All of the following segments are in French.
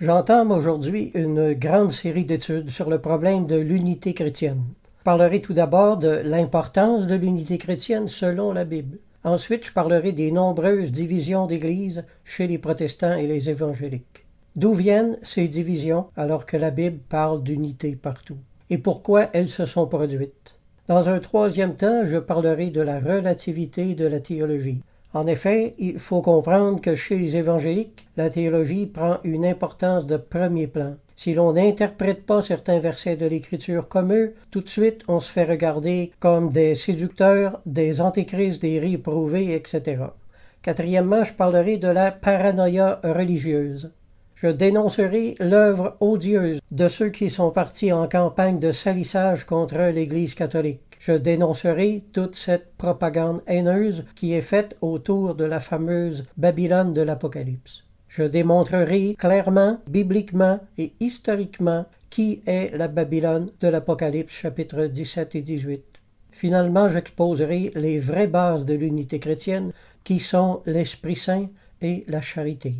J'entame aujourd'hui une grande série d'études sur le problème de l'unité chrétienne. Je parlerai tout d'abord de l'importance de l'unité chrétienne selon la Bible. Ensuite, je parlerai des nombreuses divisions d'Église chez les protestants et les évangéliques. D'où viennent ces divisions alors que la Bible parle d'unité partout? Et pourquoi elles se sont produites? Dans un troisième temps, je parlerai de la relativité de la théologie. En effet, il faut comprendre que chez les évangéliques, la théologie prend une importance de premier plan. Si l'on n'interprète pas certains versets de l'Écriture comme eux, tout de suite on se fait regarder comme des séducteurs, des antéchrists, des réprouvés, etc. Quatrièmement, je parlerai de la paranoïa religieuse. Je dénoncerai l'œuvre odieuse de ceux qui sont partis en campagne de salissage contre l'Église catholique. Je dénoncerai toute cette propagande haineuse qui est faite autour de la fameuse Babylone de l'Apocalypse. Je démontrerai clairement, bibliquement et historiquement qui est la Babylone de l'Apocalypse chapitres 17 et 18. Finalement, j'exposerai les vraies bases de l'unité chrétienne qui sont l'Esprit Saint et la charité.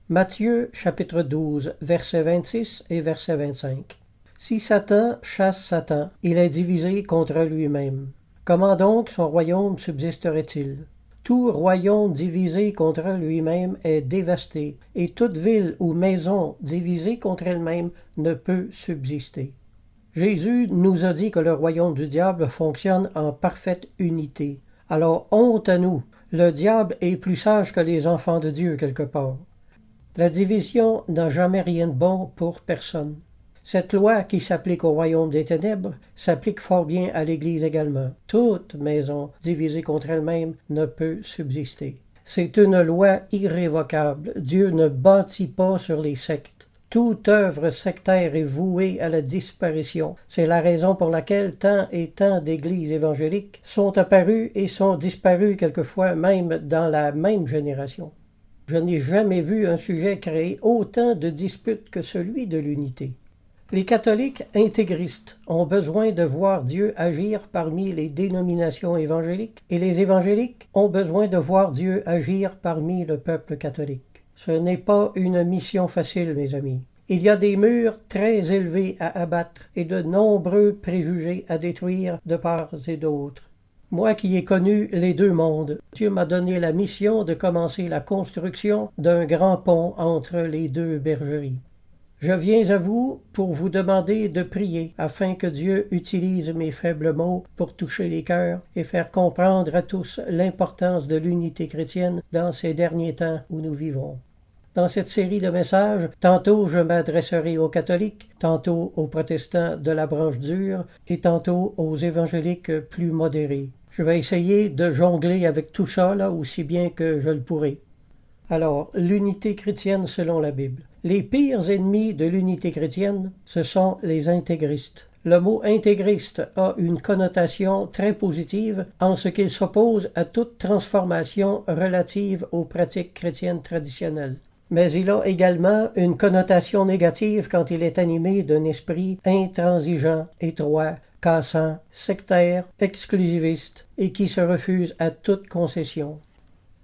Matthieu chapitre 12, versets 26 et verset 25. Si Satan chasse Satan, il est divisé contre lui-même. Comment donc son royaume subsisterait-il? Tout royaume divisé contre lui-même est dévasté, et toute ville ou maison divisée contre elle-même ne peut subsister. Jésus nous a dit que le royaume du diable fonctionne en parfaite unité. Alors honte à nous, le diable est plus sage que les enfants de Dieu quelque part. La division n'a jamais rien de bon pour personne. Cette loi qui s'applique au royaume des ténèbres s'applique fort bien à l'Église également. Toute maison divisée contre elle-même ne peut subsister. C'est une loi irrévocable. Dieu ne bâtit pas sur les sectes. Toute œuvre sectaire est vouée à la disparition. C'est la raison pour laquelle tant et tant d'églises évangéliques sont apparues et sont disparues quelquefois même dans la même génération. Je n'ai jamais vu un sujet créer autant de disputes que celui de l'unité. Les catholiques intégristes ont besoin de voir Dieu agir parmi les dénominations évangéliques et les évangéliques ont besoin de voir Dieu agir parmi le peuple catholique. Ce n'est pas une mission facile, mes amis. Il y a des murs très élevés à abattre et de nombreux préjugés à détruire de part et d'autre. Moi qui ai connu les deux mondes, Dieu m'a donné la mission de commencer la construction d'un grand pont entre les deux bergeries. Je viens à vous pour vous demander de prier afin que Dieu utilise mes faibles mots pour toucher les cœurs et faire comprendre à tous l'importance de l'unité chrétienne dans ces derniers temps où nous vivons. Dans cette série de messages, tantôt je m'adresserai aux catholiques, tantôt aux protestants de la branche dure et tantôt aux évangéliques plus modérés. Je vais essayer de jongler avec tout ça là aussi bien que je le pourrai. Alors, l'unité chrétienne selon la Bible. Les pires ennemis de l'unité chrétienne, ce sont les intégristes. Le mot intégriste a une connotation très positive en ce qu'il s'oppose à toute transformation relative aux pratiques chrétiennes traditionnelles. Mais il a également une connotation négative quand il est animé d'un esprit intransigeant, étroit, cassant, sectaire, exclusiviste et qui se refuse à toute concession.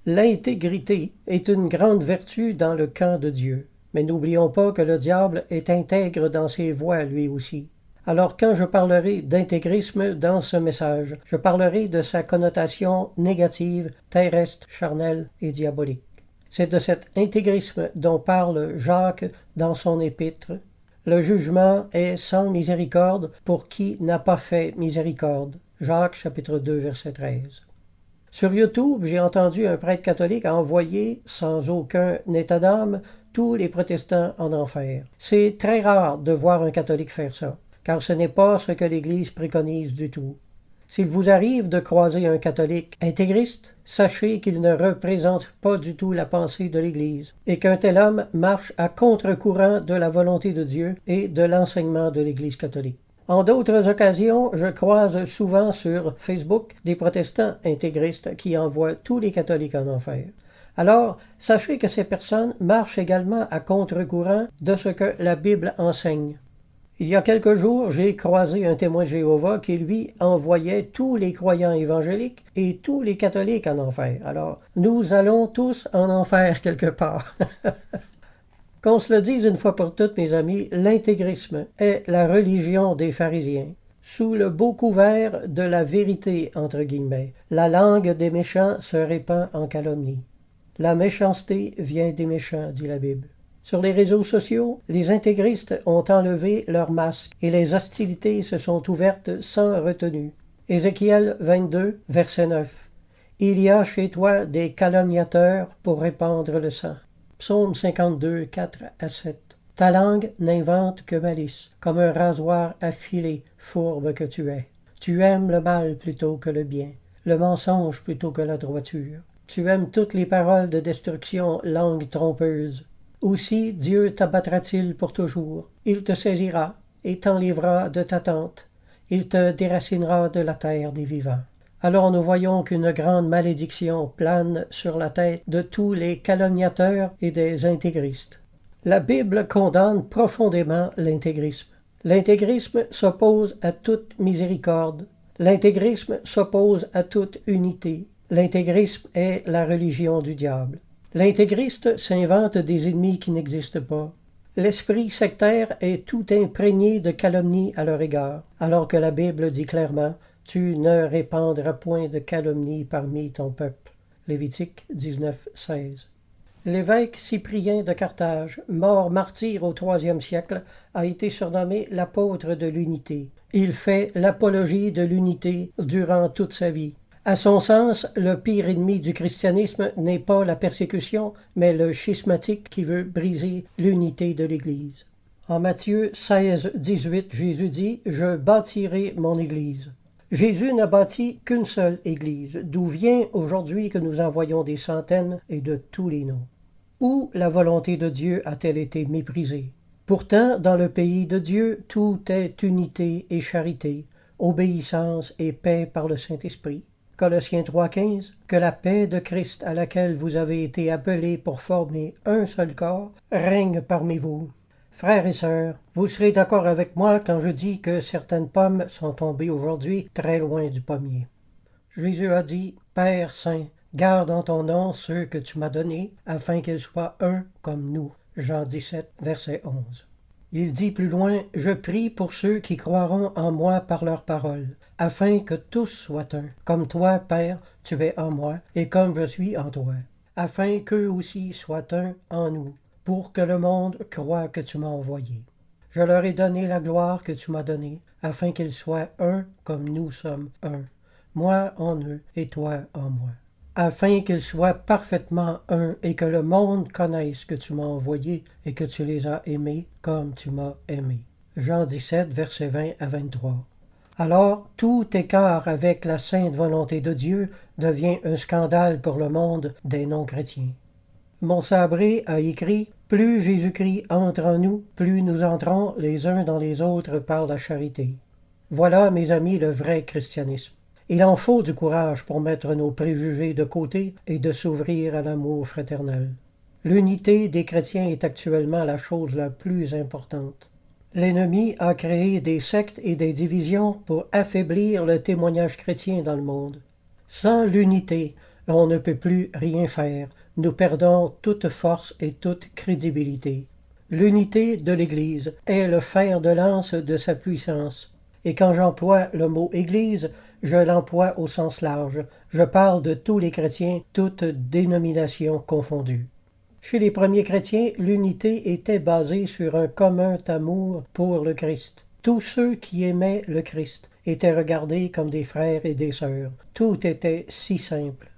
L'intégrité est une grande vertu dans le camp de Dieu. Mais n'oublions pas que le diable est intègre dans ses voies lui aussi. Alors quand je parlerai d'intégrisme dans ce message, je parlerai de sa connotation négative, terrestre, charnelle et diabolique. C'est de cet intégrisme dont parle Jacques dans son épître. Le jugement est sans miséricorde pour qui n'a pas fait miséricorde. Jacques chapitre 2 verset 13. Sur YouTube, j'ai entendu un prêtre catholique envoyer, sans aucun état d'âme, tous les protestants en enfer. C'est très rare de voir un catholique faire ça, car ce n'est pas ce que l'Église préconise du tout. S'il vous arrive de croiser un catholique intégriste, sachez qu'il ne représente pas du tout la pensée de l'Église, et qu'un tel homme marche à contre-courant de la volonté de Dieu et de l'enseignement de l'Église catholique. En d'autres occasions, je croise souvent sur Facebook des protestants intégristes qui envoient tous les catholiques en enfer. Alors, sachez que ces personnes marchent également à contre-courant de ce que la Bible enseigne. Il y a quelques jours, j'ai croisé un témoin de Jéhovah qui, lui, envoyait tous les croyants évangéliques et tous les catholiques en enfer. Alors, nous allons tous en enfer quelque part. Qu'on se le dise une fois pour toutes, mes amis, l'intégrisme est la religion des pharisiens. Sous le beau couvert de la vérité, entre guillemets, la langue des méchants se répand en calomnie. La méchanceté vient des méchants, dit la Bible. Sur les réseaux sociaux, les intégristes ont enlevé leur masque et les hostilités se sont ouvertes sans retenue. Ézéchiel 22, verset 9. Il y a chez toi des calomniateurs pour répandre le sang. Psaume 52, 4 à 7. Ta langue n'invente que malice, comme un rasoir affilé, fourbe que tu es. Tu aimes le mal plutôt que le bien, le mensonge plutôt que la droiture. Tu aimes toutes les paroles de destruction, langue trompeuse. Aussi Dieu t'abattra-t-il pour toujours. Il te saisira et t'enlèvera de ta tente. Il te déracinera de la terre des vivants. Alors nous voyons qu'une grande malédiction plane sur la tête de tous les calomniateurs et des intégristes. La Bible condamne profondément l'intégrisme. L'intégrisme s'oppose à toute miséricorde. L'intégrisme s'oppose à toute unité. L'intégrisme est la religion du diable. L'intégriste s'invente des ennemis qui n'existent pas. L'esprit sectaire est tout imprégné de calomnie à leur égard, alors que la Bible dit clairement « Tu ne répandras point de calomnie parmi ton peuple ». Lévitique 19, 16. L'évêque Cyprien de Carthage, mort martyr au IIIe siècle, a été surnommé l'apôtre de l'unité. Il fait l'apologie de l'unité durant toute sa vie. À son sens, le pire ennemi du christianisme n'est pas la persécution, mais le schismatique qui veut briser l'unité de l'Église. En Matthieu 16, 18, Jésus dit « Je bâtirai mon Église ». Jésus n'a bâti qu'une seule Église, d'où vient aujourd'hui que nous en voyons des centaines et de tous les noms. Où la volonté de Dieu a-t-elle été méprisée? Pourtant, dans le pays de Dieu, tout est unité et charité, obéissance et paix par le Saint-Esprit. Colossiens 3,15, que la paix de Christ à laquelle vous avez été appelés pour former un seul corps règne parmi vous. Frères et sœurs, vous serez d'accord avec moi quand je dis que certaines pommes sont tombées aujourd'hui très loin du pommier. Jésus a dit, Père Saint, garde en ton nom ceux que tu m'as donnés, afin qu'ils soient un comme nous. Jean 17, verset 11. Il dit plus loin, je prie pour ceux qui croiront en moi par leur parole, afin que tous soient un, comme toi, Père, tu es en moi, et comme je suis en toi, afin qu'eux aussi soient un en nous, pour que le monde croie que tu m'as envoyé. Je leur ai donné la gloire que tu m'as donnée, afin qu'ils soient un comme nous sommes un, moi en eux et toi en moi, afin qu'ils soient parfaitement un et que le monde connaisse que tu m'as envoyé et que tu les as aimés comme tu m'as aimé. Jean 17, versets 20 à 23. Alors, tout écart avec la sainte volonté de Dieu devient un scandale pour le monde des non-chrétiens. Montsabré a écrit « Plus Jésus-Christ entre en nous, plus nous entrons les uns dans les autres par la charité. » Voilà, mes amis, le vrai christianisme. Il en faut du courage pour mettre nos préjugés de côté et de s'ouvrir à l'amour fraternel. L'unité des chrétiens est actuellement la chose la plus importante. L'ennemi a créé des sectes et des divisions pour affaiblir le témoignage chrétien dans le monde. Sans l'unité, on ne peut plus rien faire. Nous perdons toute force et toute crédibilité. L'unité de l'Église est le fer de lance de sa puissance. Et quand j'emploie le mot « Église », je l'emploie au sens large. Je parle de tous les chrétiens, toutes dénominations confondues. Chez les premiers chrétiens, l'unité était basée sur un commun amour pour le Christ. Tous ceux qui aimaient le Christ étaient regardés comme des frères et des sœurs. Tout était si simple.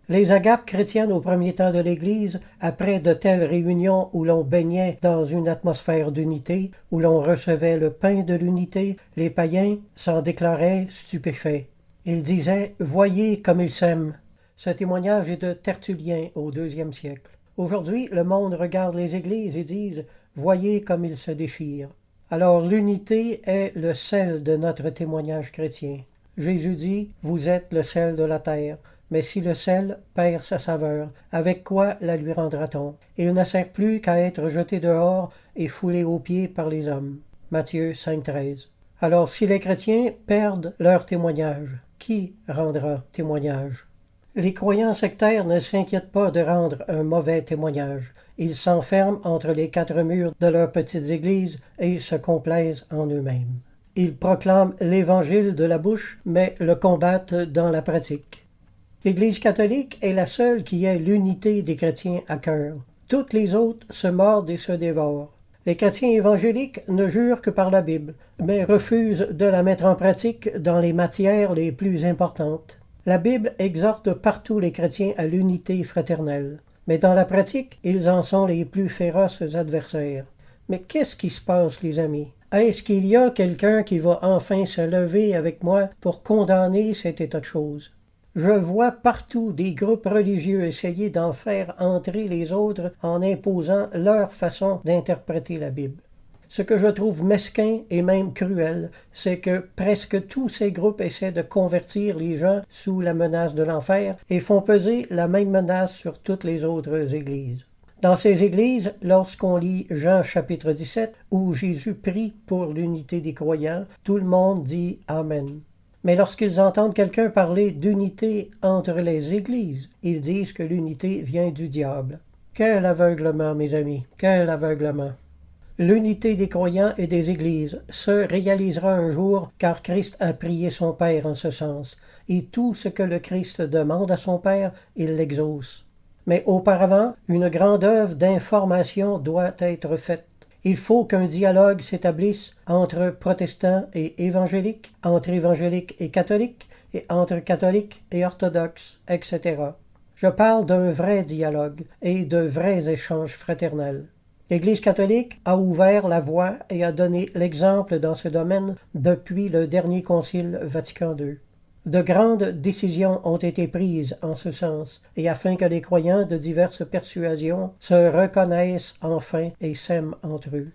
Les agapes chrétiennes au premier temps de l'Église, après de telles réunions où l'on baignait dans une atmosphère d'unité, où l'on recevait le pain de l'unité, les païens s'en déclaraient stupéfaits. Ils disaient « Voyez comme ils s'aiment ». Ce témoignage est de Tertullien au IIe siècle. Aujourd'hui, le monde regarde les églises et disent « Voyez comme ils se déchirent ». Alors l'unité est le sel de notre témoignage chrétien. Jésus dit « Vous êtes le sel de la terre ». Mais si le sel perd sa saveur, avec quoi la lui rendra-t-on? Il ne sert plus qu'à être jeté dehors et foulé aux pieds par les hommes. Matthieu 5,13. Alors si les chrétiens perdent leur témoignage, qui rendra témoignage? Les croyants sectaires ne s'inquiètent pas de rendre un mauvais témoignage. Ils s'enferment entre les quatre murs de leurs petites églises et se complaisent en eux-mêmes. Ils proclament l'Évangile de la bouche, mais le combattent dans la pratique. L'Église catholique est la seule qui ait l'unité des chrétiens à cœur. Toutes les autres se mordent et se dévorent. Les chrétiens évangéliques ne jurent que par la Bible, mais refusent de la mettre en pratique dans les matières les plus importantes. La Bible exhorte partout les chrétiens à l'unité fraternelle, mais dans la pratique, ils en sont les plus féroces adversaires. Mais qu'est-ce qui se passe, les amis? Est-ce qu'il y a quelqu'un qui va enfin se lever avec moi pour condamner cet état de choses? Je vois partout des groupes religieux essayer d'en faire entrer les autres en imposant leur façon d'interpréter la Bible. Ce que je trouve mesquin et même cruel, c'est que presque tous ces groupes essaient de convertir les gens sous la menace de l'enfer et font peser la même menace sur toutes les autres églises. Dans ces églises, lorsqu'on lit Jean chapitre 17, où Jésus prie pour l'unité des croyants, tout le monde dit « Amen ». Mais lorsqu'ils entendent quelqu'un parler d'unité entre les églises, ils disent que l'unité vient du diable. Quel aveuglement, mes amis, quel aveuglement! L'unité des croyants et des églises se réalisera un jour car Christ a prié son Père en ce sens, et tout ce que le Christ demande à son Père, il l'exauce. Mais auparavant, une grande œuvre d'information doit être faite. Il faut qu'un dialogue s'établisse entre protestants et évangéliques, entre évangéliques et catholiques, et entre catholiques et orthodoxes, etc. Je parle d'un vrai dialogue et de vrais échanges fraternels. L'Église catholique a ouvert la voie et a donné l'exemple dans ce domaine depuis le dernier Concile Vatican II. De grandes décisions ont été prises en ce sens, et afin que les croyants de diverses persuasions se reconnaissent enfin et s'aiment entre eux.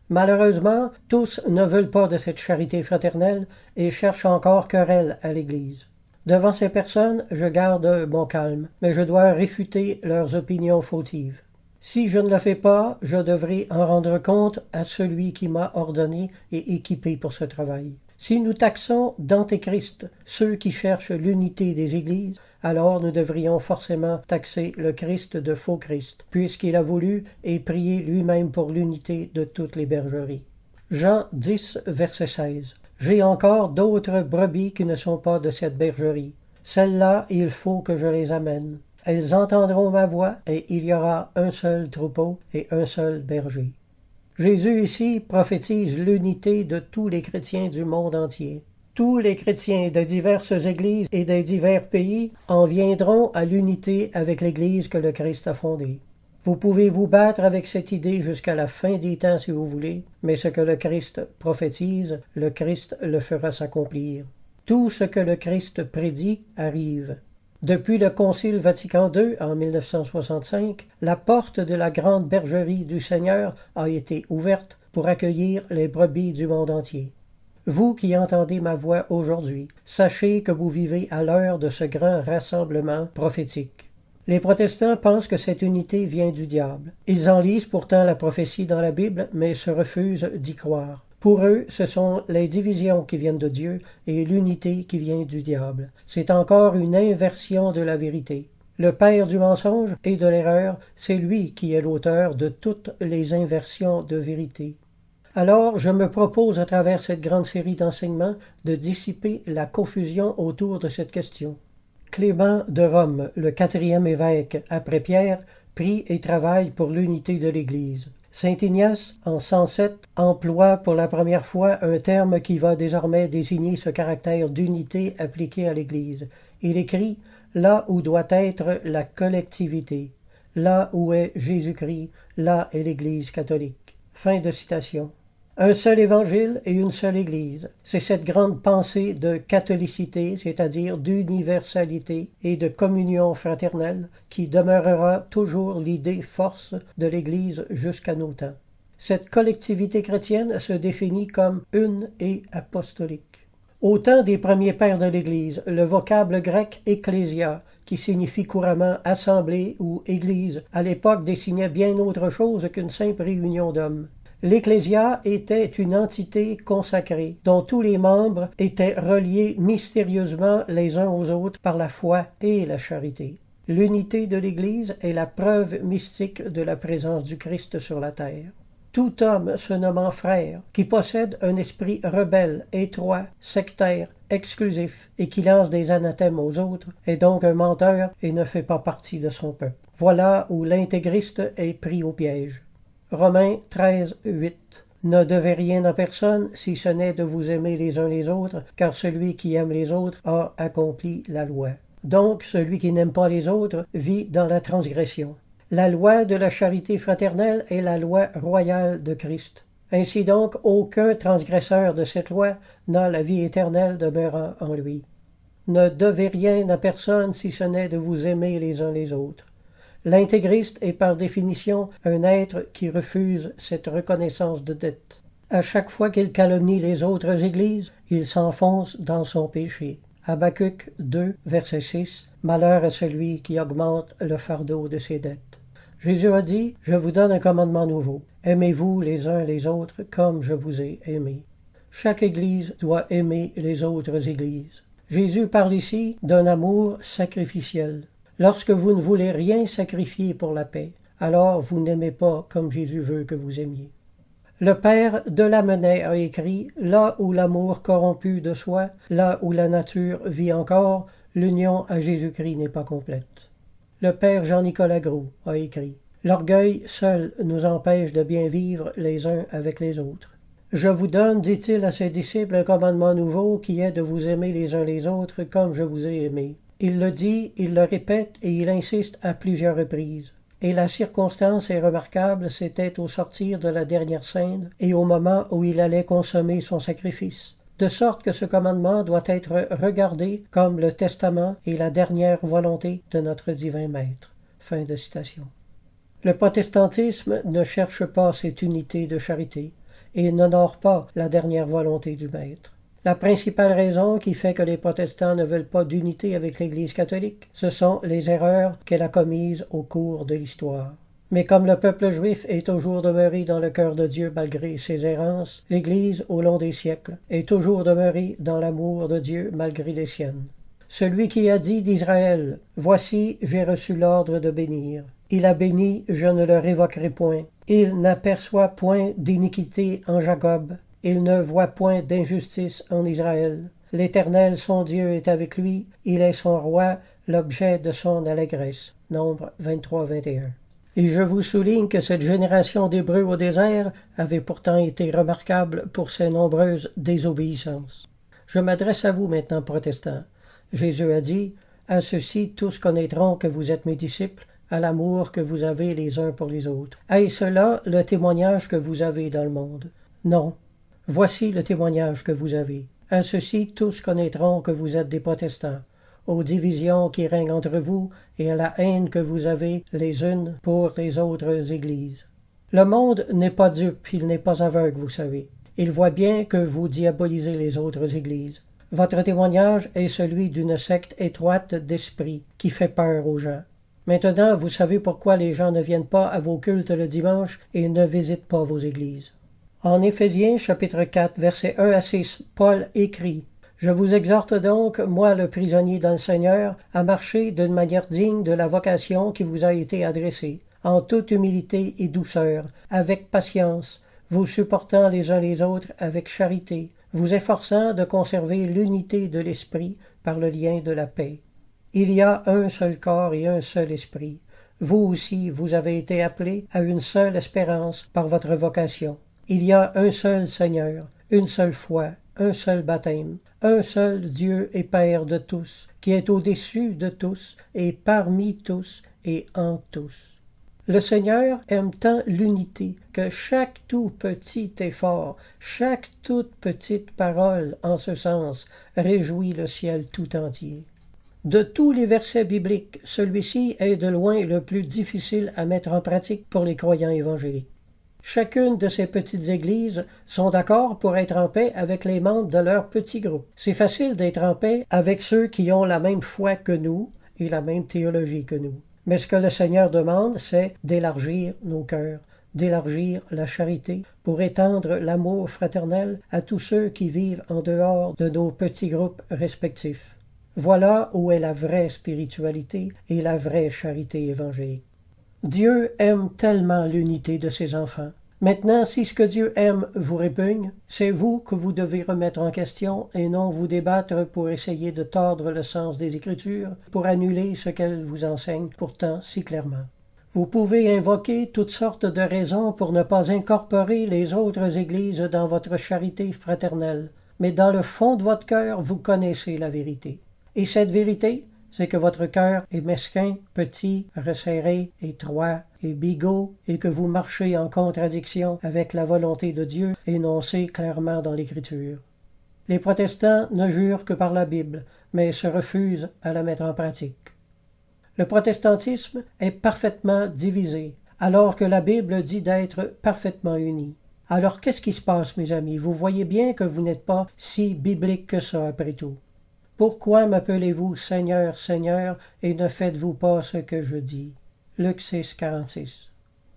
Malheureusement, tous ne veulent pas de cette charité fraternelle et cherchent encore querelle à l'Église. Devant ces personnes, je garde mon calme, mais je dois réfuter leurs opinions fautives. Si je ne le fais pas, je devrai en rendre compte à celui qui m'a ordonné et équipé pour ce travail. Si nous taxons d'antéchrist ceux qui cherchent l'unité des églises, alors nous devrions forcément taxer le Christ de faux Christ, puisqu'il a voulu et prié lui-même pour l'unité de toutes les bergeries. Jean 10, verset 16. J'ai encore d'autres brebis qui ne sont pas de cette bergerie. Celles-là, il faut que je les amène. Elles entendront ma voix, et il y aura un seul troupeau et un seul berger. Jésus ici prophétise l'unité de tous les chrétiens du monde entier. Tous les chrétiens de diverses églises et des divers pays en viendront à l'unité avec l'Église que le Christ a fondée. Vous pouvez vous battre avec cette idée jusqu'à la fin des temps si vous voulez, mais ce que le Christ prophétise, le Christ le fera s'accomplir. Tout ce que le Christ prédit arrive. Depuis le Concile Vatican II en 1965, la porte de la grande bergerie du Seigneur a été ouverte pour accueillir les brebis du monde entier. Vous qui entendez ma voix aujourd'hui, sachez que vous vivez à l'heure de ce grand rassemblement prophétique. Les protestants pensent que cette unité vient du diable. Ils en lisent pourtant la prophétie dans la Bible, mais se refusent d'y croire. Pour eux, ce sont les divisions qui viennent de Dieu et l'unité qui vient du diable. C'est encore une inversion de la vérité. Le père du mensonge et de l'erreur, c'est lui qui est l'auteur de toutes les inversions de vérité. Alors, je me propose à travers cette grande série d'enseignements de dissiper la confusion autour de cette question. Clément de Rome, le 4e évêque après Pierre, prie et travaille pour l'unité de l'Église. Saint Ignace, en 107, emploie pour la première fois un terme qui va désormais désigner ce caractère d'unité appliqué à l'Église. Il écrit « là où doit être la collectivité, là où est Jésus-Christ, là est l'Église catholique. » Fin de citation. Un seul évangile et une seule Église. C'est cette grande pensée de catholicité, c'est-à-dire d'universalité et de communion fraternelle, qui demeurera toujours l'idée force de l'Église jusqu'à nos temps. Cette collectivité chrétienne se définit comme une et apostolique. Au temps des premiers pères de l'Église, le vocable grec « ecclésia », qui signifie couramment « assemblée » ou « église », à l'époque désignait bien autre chose qu'une simple réunion d'hommes. L'Ecclésia était une entité consacrée, dont tous les membres étaient reliés mystérieusement les uns aux autres par la foi et la charité. L'unité de l'Église est la preuve mystique de la présence du Christ sur la terre. Tout homme se nommant frère, qui possède un esprit rebelle, étroit, sectaire, exclusif, et qui lance des anathèmes aux autres, est donc un menteur et ne fait pas partie de son peuple. Voilà où l'intégriste est pris au piège. Romains 13, 8. Ne devez rien à personne, si ce n'est de vous aimer les uns les autres, car celui qui aime les autres a accompli la loi. Donc, celui qui n'aime pas les autres vit dans la transgression. La loi de la charité fraternelle est la loi royale de Christ. Ainsi donc, aucun transgresseur de cette loi n'a la vie éternelle demeurant en lui. Ne devez rien à personne si ce n'est de vous aimer les uns les autres. L'intégriste est par définition un être qui refuse cette reconnaissance de dette. À chaque fois qu'il calomnie les autres églises, il s'enfonce dans son péché. Habacuc 2, verset 6. Malheur à celui qui augmente le fardeau de ses dettes. Jésus a dit, « Je vous donne un commandement nouveau. Aimez-vous les uns les autres comme je vous ai aimés. » Chaque Église doit aimer les autres Églises. Jésus parle ici d'un amour sacrificiel. Lorsque vous ne voulez rien sacrifier pour la paix, alors vous n'aimez pas comme Jésus veut que vous aimiez. Le père de Lamennais a écrit « Là où l'amour corrompu de soi, là où la nature vit encore, l'union à Jésus-Christ n'est pas complète. » Le père Jean-Nicolas Gros a écrit « L'orgueil seul nous empêche de bien vivre les uns avec les autres. Je vous donne, dit-il à ses disciples, un commandement nouveau qui est de vous aimer les uns les autres comme je vous ai aimés. » Il le dit, il le répète et il insiste à plusieurs reprises. Et la circonstance est remarquable, c'était au sortir de la dernière scène et au moment où il allait consommer son sacrifice. De sorte que ce commandement doit être regardé comme le testament et la dernière volonté de notre divin Maître. Fin de citation. Le protestantisme ne cherche pas cette unité de charité et n'honore pas la dernière volonté du Maître. La principale raison qui fait que les protestants ne veulent pas d'unité avec l'Église catholique, ce sont les erreurs qu'elle a commises au cours de l'histoire. Mais comme le peuple juif est toujours demeuré dans le cœur de Dieu malgré ses errances, l'Église, au long des siècles, est toujours demeurée dans l'amour de Dieu malgré les siennes. Celui qui a dit d'Israël, « Voici, j'ai reçu l'ordre de bénir. Il a béni, je ne le révoquerai point. Il n'aperçoit point d'iniquité en Jacob. Il ne voit point d'injustice en Israël. L'Éternel, son Dieu, est avec lui. Il est son roi, l'objet de son allégresse. » Nombre 23-21. Et je vous souligne que cette génération d'Hébreux au désert avait pourtant été remarquable pour ses nombreuses désobéissances. Je m'adresse à vous maintenant, protestants. Jésus a dit, « À ceux-ci tous connaîtront que vous êtes mes disciples, à l'amour que vous avez les uns pour les autres. Est-ce là le témoignage que vous avez dans le monde? Non. Voici le témoignage que vous avez. À ceux-ci tous connaîtront que vous êtes des protestants, aux divisions qui règnent entre vous et à la haine que vous avez les unes pour les autres églises. Le monde n'est pas dupe, il n'est pas aveugle, vous savez. Il voit bien que vous diabolisez les autres églises. Votre témoignage est celui d'une secte étroite d'esprit qui fait peur aux gens. Maintenant, vous savez pourquoi les gens ne viennent pas à vos cultes le dimanche et ne visitent pas vos églises. En Éphésiens, chapitre 4, versets 1 à 6, Paul écrit « Je vous exhorte donc, moi le prisonnier dans le Seigneur, à marcher d'une manière digne de la vocation qui vous a été adressée, en toute humilité et douceur, avec patience, vous supportant les uns les autres avec charité, vous efforçant de conserver l'unité de l'esprit par le lien de la paix. Il y a un seul corps et un seul esprit. Vous aussi, vous avez été appelés à une seule espérance par votre vocation. Il y a un seul Seigneur, une seule foi, un seul baptême, un seul Dieu et Père de tous, qui est au-dessus de tous et parmi tous et en tous. » Le Seigneur aime tant l'unité que chaque tout petit effort, chaque toute petite parole en ce sens réjouit le ciel tout entier. De tous les versets bibliques, celui-ci est de loin le plus difficile à mettre en pratique pour les croyants évangéliques. Chacune de ces petites églises sont d'accord pour être en paix avec les membres de leur petit groupe. C'est facile d'être en paix avec ceux qui ont la même foi que nous et la même théologie que nous. Mais ce que le Seigneur demande, c'est d'élargir nos cœurs, d'élargir la charité pour étendre l'amour fraternel à tous ceux qui vivent en dehors de nos petits groupes respectifs. Voilà où est la vraie spiritualité et la vraie charité évangélique. Dieu aime tellement l'unité de ses enfants. Maintenant, si ce que Dieu aime vous répugne, c'est vous que vous devez remettre en question et non vous débattre pour essayer de tordre le sens des Écritures, pour annuler ce qu'elles vous enseignent pourtant si clairement. Vous pouvez invoquer toutes sortes de raisons pour ne pas incorporer les autres églises dans votre charité fraternelle, mais dans le fond de votre cœur, vous connaissez la vérité. Et cette vérité, c'est que votre cœur est mesquin, petit, resserré, étroit et bigot, et que vous marchez en contradiction avec la volonté de Dieu énoncée clairement dans l'Écriture. Les protestants ne jurent que par la Bible, mais se refusent à la mettre en pratique. Le protestantisme est parfaitement divisé, alors que la Bible dit d'être parfaitement unie. Alors qu'est-ce qui se passe, mes amis? Vous voyez bien que vous n'êtes pas si biblique que ça, après tout. Pourquoi m'appelez-vous Seigneur, Seigneur, et ne faites-vous pas ce que je dis? Luc 6, 46.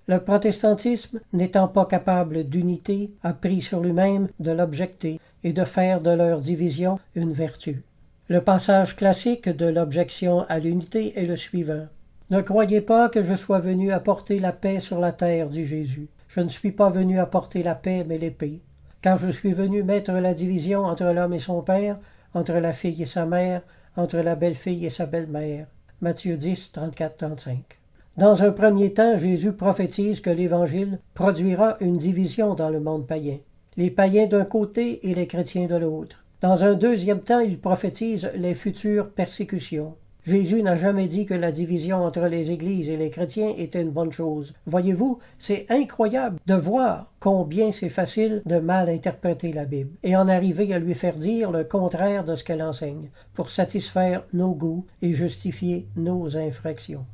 Le protestantisme, n'étant pas capable d'unité, a pris sur lui-même de l'objecter et de faire de leur division une vertu. Le passage classique de l'objection à l'unité est le suivant. « Ne croyez pas que je sois venu apporter la paix sur la terre, dit Jésus. Je ne suis pas venu apporter la paix, mais l'épée. Car je suis venu mettre la division entre l'homme et son père, entre la fille et sa mère, entre la belle-fille et sa belle-mère. » Matthieu 10, 34-35. Dans un premier temps, Jésus prophétise que l'Évangile produira une division dans le monde païen. Les païens d'un côté et les chrétiens de l'autre. Dans un deuxième temps, il prophétise les futures persécutions. Jésus n'a jamais dit que la division entre les églises et les chrétiens était une bonne chose. Voyez-vous, c'est incroyable de voir combien c'est facile de mal interpréter la Bible et en arriver à lui faire dire le contraire de ce qu'elle enseigne, pour satisfaire nos goûts et justifier nos infractions.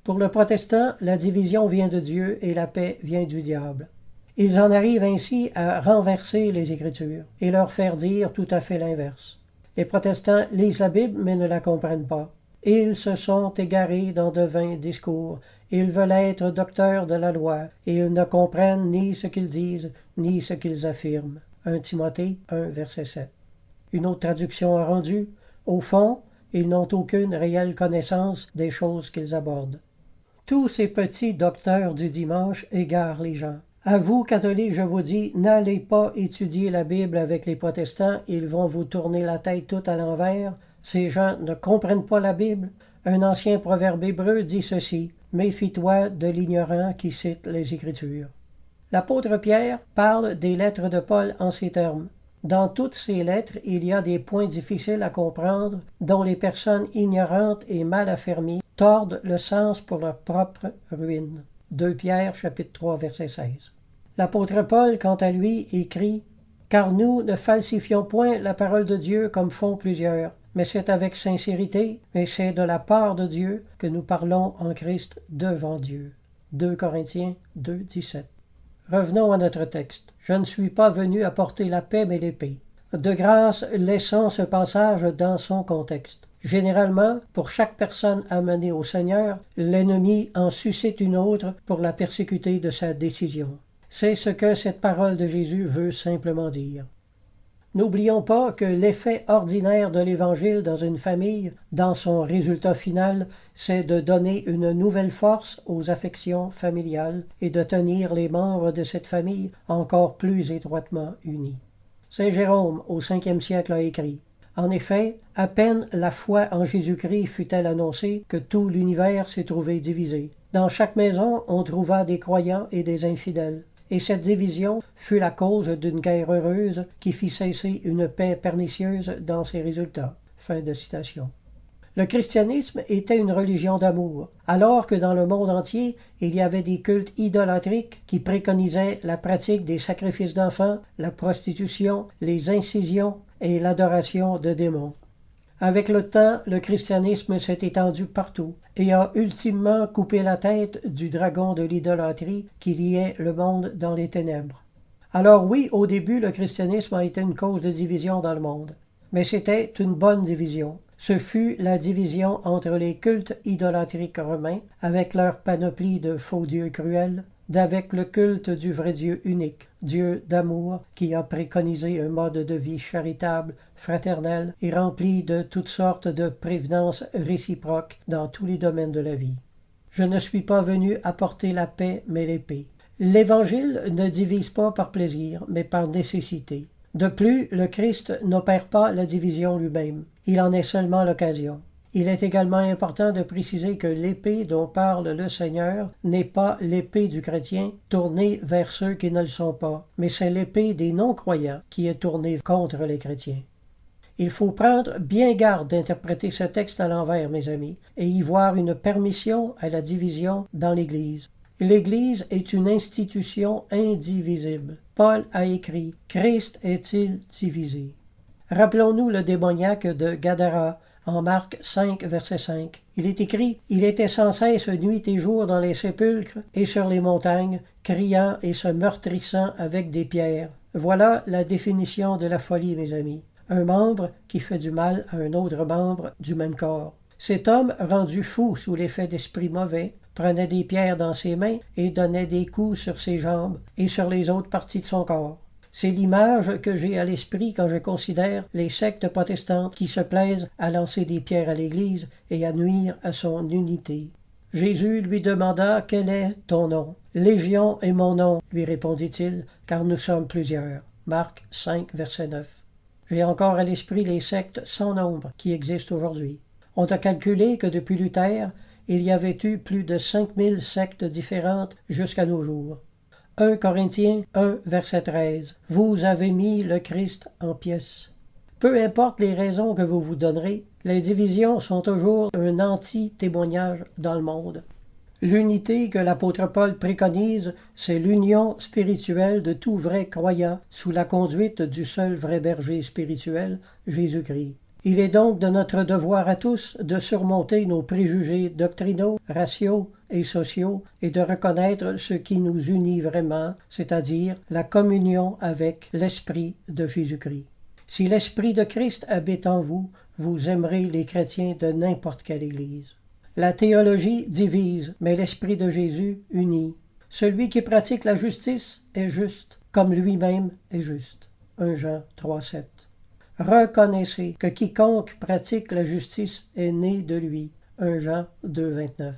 Pour le protestant, la division vient de Dieu et la paix vient du diable. Ils en arrivent ainsi à renverser les Écritures et leur faire dire tout à fait l'inverse. Les protestants lisent la Bible mais ne la comprennent pas. Ils se sont égarés dans de vains discours. Ils veulent être docteurs de la loi, et ils ne comprennent ni ce qu'ils disent, ni ce qu'ils affirment. 1 Timothée 1, verset 7. Une autre traduction a rendu, au fond, ils n'ont aucune réelle connaissance des choses qu'ils abordent. Tous ces petits docteurs du dimanche égarent les gens. À vous, catholiques, je vous dis, n'allez pas étudier la Bible avec les protestants, ils vont vous tourner la tête tout à l'envers. Ces gens ne comprennent pas la Bible. Un ancien proverbe hébreu dit ceci, « Méfie-toi de l'ignorant qui cite les Écritures. » L'apôtre Pierre parle des lettres de Paul en ces termes. Dans toutes ces lettres, il y a des points difficiles à comprendre, dont les personnes ignorantes et mal affermies tordent le sens pour leur propre ruine. 2 Pierre, chapitre 3, verset 16. L'apôtre Paul, quant à lui, écrit « Car nous ne falsifions point la parole de Dieu comme font plusieurs, mais c'est avec sincérité, et c'est de la part de Dieu que nous parlons en Christ devant Dieu. » 2 Corinthiens 2, 17. Revenons à notre texte. « Je ne suis pas venu apporter la paix, mais l'épée. » De grâce, laissons ce passage dans son contexte. Généralement, pour chaque personne amenée au Seigneur, l'ennemi en suscite une autre pour la persécuter de sa décision. C'est ce que cette parole de Jésus veut simplement dire. N'oublions pas que l'effet ordinaire de l'Évangile dans une famille, dans son résultat final, c'est de donner une nouvelle force aux affections familiales et de tenir les membres de cette famille encore plus étroitement unis. Saint Jérôme, au 5e siècle, a écrit « En effet, à peine la foi en Jésus-Christ fut-elle annoncée que tout l'univers s'est trouvé divisé. Dans chaque maison, on trouva des croyants et des infidèles. Et cette division fut la cause d'une guerre heureuse qui fit cesser une paix pernicieuse dans ses résultats. » Fin de citation. Le christianisme était une religion d'amour, alors que dans le monde entier, il y avait des cultes idolâtriques qui préconisaient la pratique des sacrifices d'enfants, la prostitution, les incisions et l'adoration de démons. Avec le temps, le christianisme s'est étendu partout et a ultimement coupé la tête du dragon de l'idolâtrie qui liait le monde dans les ténèbres. Alors oui, au début, le christianisme a été une cause de division dans le monde. Mais c'était une bonne division. Ce fut la division entre les cultes idolâtriques romains, avec leur panoplie de faux dieux cruels, d'avec le culte du vrai Dieu unique, Dieu d'amour, qui a préconisé un mode de vie charitable, fraternel et rempli de toutes sortes de prévenances réciproques dans tous les domaines de la vie. Je ne suis pas venu apporter la paix, mais l'épée. L'Évangile ne divise pas par plaisir, mais par nécessité. De plus, le Christ n'opère pas la division lui-même. Il en est seulement l'occasion. Il est également important de préciser que l'épée dont parle le Seigneur n'est pas l'épée du chrétien tournée vers ceux qui ne le sont pas, mais c'est l'épée des non-croyants qui est tournée contre les chrétiens. Il faut prendre bien garde d'interpréter ce texte à l'envers, mes amis, et y voir une permission à la division dans l'Église. L'Église est une institution indivisible. Paul a écrit « Christ est-il divisé ?» Rappelons-nous le démoniaque de Gadara, en Marc 5, verset 5. Il est écrit « Il était sans cesse nuit et jour dans les sépulcres et sur les montagnes, criant et se meurtrissant avec des pierres. » Voilà la définition de la folie, mes amis. Un membre qui fait du mal à un autre membre du même corps. Cet homme, rendu fou sous l'effet d'esprits mauvais, prenait des pierres dans ses mains et donnait des coups sur ses jambes et sur les autres parties de son corps. C'est l'image que j'ai à l'esprit quand je considère les sectes protestantes qui se plaisent à lancer des pierres à l'Église et à nuire à son unité. Jésus lui demanda « Quel est ton nom ?» « Légion est mon nom, lui répondit-il, car nous sommes plusieurs. » Marc 5, verset 9. J'ai encore à l'esprit les sectes sans nombre qui existent aujourd'hui. On a calculé que depuis Luther, il y avait eu plus de 5000 sectes différentes jusqu'à nos jours. 1 Corinthiens 1, verset 13. Vous avez mis le Christ en pièces. Peu importe les raisons que vous vous donnerez, les divisions sont toujours un anti-témoignage dans le monde. L'unité que l'apôtre Paul préconise, c'est l'union spirituelle de tout vrai croyant sous la conduite du seul vrai berger spirituel, Jésus-Christ. Il est donc de notre devoir à tous de surmonter nos préjugés doctrinaux, raciaux et sociaux et de reconnaître ce qui nous unit vraiment, c'est-à-dire la communion avec l'Esprit de Jésus-Christ. Si l'Esprit de Christ habite en vous, vous aimerez les chrétiens de n'importe quelle Église. La théologie divise, mais l'Esprit de Jésus unit. Celui qui pratique la justice est juste, comme lui-même est juste. 1 Jean 3, 7. Reconnaissez que quiconque pratique la justice est né de lui. 1 Jean 2, 29.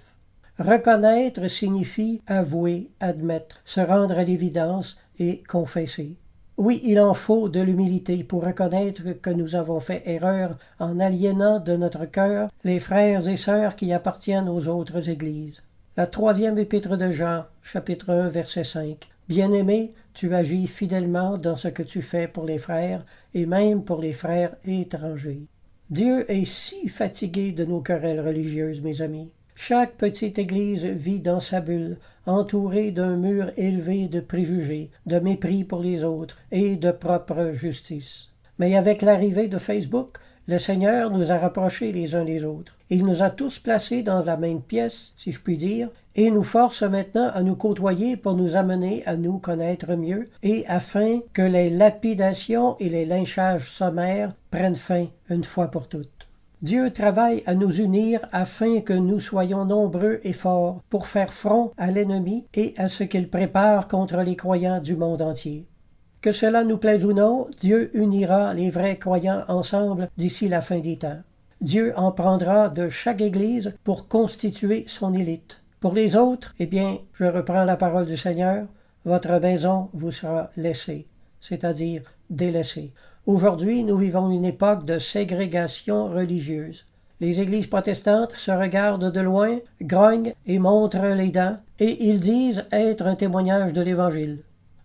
Reconnaître signifie avouer, admettre, se rendre à l'évidence et confesser. Oui, il en faut de l'humilité pour reconnaître que nous avons fait erreur en aliénant de notre cœur les frères et sœurs qui appartiennent aux autres églises. La 3e épître de Jean, chapitre 1, verset 5. Bien-aimé, tu agis fidèlement dans ce que tu fais pour les frères et même pour les frères étrangers. Dieu est si fatigué de nos querelles religieuses, mes amis. Chaque petite église vit dans sa bulle, entourée d'un mur élevé de préjugés, de mépris pour les autres et de propre justice. Mais avec l'arrivée de Facebook, le Seigneur nous a rapprochés les uns des autres. Il nous a tous placés dans la même pièce, si je puis dire, et nous force maintenant à nous côtoyer pour nous amener à nous connaître mieux et afin que les lapidations et les lynchages sommaires prennent fin une fois pour toutes. Dieu travaille à nous unir afin que nous soyons nombreux et forts pour faire front à l'ennemi et à ce qu'il prépare contre les croyants du monde entier. Que cela nous plaise ou non, Dieu unira les vrais croyants ensemble d'ici la fin des temps. Dieu en prendra de chaque Église pour constituer son élite. Pour les autres, eh bien, je reprends la parole du Seigneur, votre maison vous sera laissée, c'est-à-dire délaissée. Aujourd'hui, nous vivons une époque de ségrégation religieuse. Les églises protestantes se regardent de loin, grognent et montrent les dents, et ils disent être un témoignage de l'Évangile.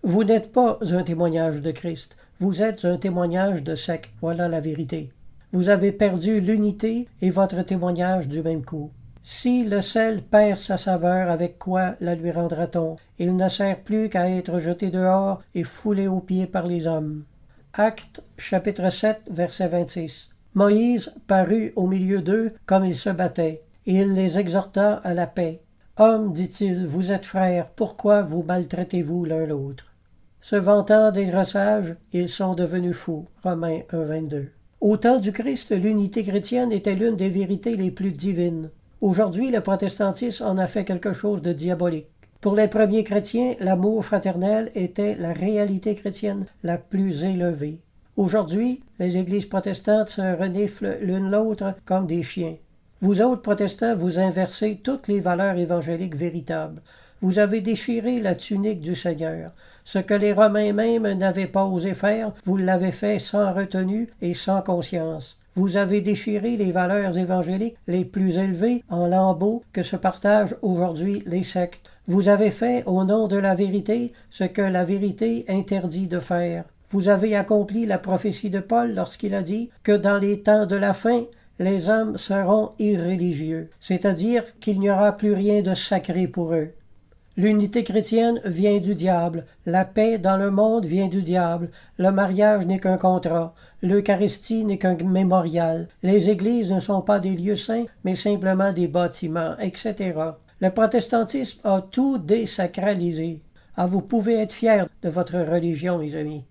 Vous n'êtes pas un témoignage de Christ, vous êtes un témoignage de secte, voilà la vérité. Vous avez perdu l'unité et votre témoignage du même coup. Si le sel perd sa saveur, avec quoi la lui rendra-t-on? Il ne sert plus qu'à être jeté dehors et foulé aux pieds par les hommes. Actes, chapitre 7, verset 26. Moïse parut au milieu d'eux comme ils se battaient, et il les exhorta à la paix. Hommes, dit-il, vous êtes frères, pourquoi vous maltraitez-vous l'un l'autre? Se vantant d'être sages, ils sont devenus fous. Romains 1, 22. Au temps du Christ, l'unité chrétienne était l'une des vérités les plus divines. Aujourd'hui, le protestantisme en a fait quelque chose de diabolique. Pour les premiers chrétiens, l'amour fraternel était la réalité chrétienne la plus élevée. Aujourd'hui, les églises protestantes se reniflent l'une l'autre comme des chiens. Vous autres protestants, vous inversez toutes les valeurs évangéliques véritables. Vous avez déchiré la tunique du Seigneur. Ce que les Romains même n'avaient pas osé faire, vous l'avez fait sans retenue et sans conscience. Vous avez déchiré les valeurs évangéliques les plus élevées en lambeaux que se partagent aujourd'hui les sectes. Vous avez fait, au nom de la vérité, ce que la vérité interdit de faire. Vous avez accompli la prophétie de Paul lorsqu'il a dit que dans les temps de la fin, les hommes seront irréligieux, c'est-à-dire qu'il n'y aura plus rien de sacré pour eux. L'unité chrétienne vient du diable, la paix dans le monde vient du diable, le mariage n'est qu'un contrat, l'Eucharistie n'est qu'un mémorial, les églises ne sont pas des lieux saints, mais simplement des bâtiments, etc. Le protestantisme a tout désacralisé. Ah, vous pouvez être fiers de votre religion, mes amis.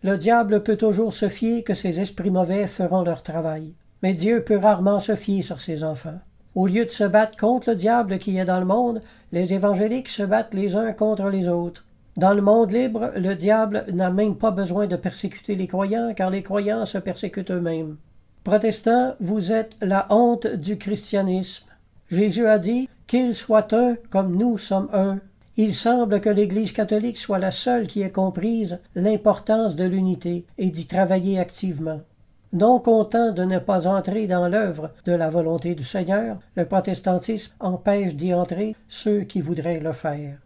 Le diable peut toujours se fier que ses esprits mauvais feront leur travail, mais Dieu peut rarement se fier sur ses enfants. Au lieu de se battre contre le diable qui est dans le monde, les évangéliques se battent les uns contre les autres. Dans le monde libre, le diable n'a même pas besoin de persécuter les croyants, car les croyants se persécutent eux-mêmes. Protestants, vous êtes la honte du christianisme. Jésus a dit « Qu'ils soient un comme nous sommes un ». Il semble que l'Église catholique soit la seule qui ait comprise l'importance de l'unité et d'y travailler activement. Non content de ne pas entrer dans l'œuvre de la volonté du Seigneur, le protestantisme empêche d'y entrer ceux qui voudraient le faire.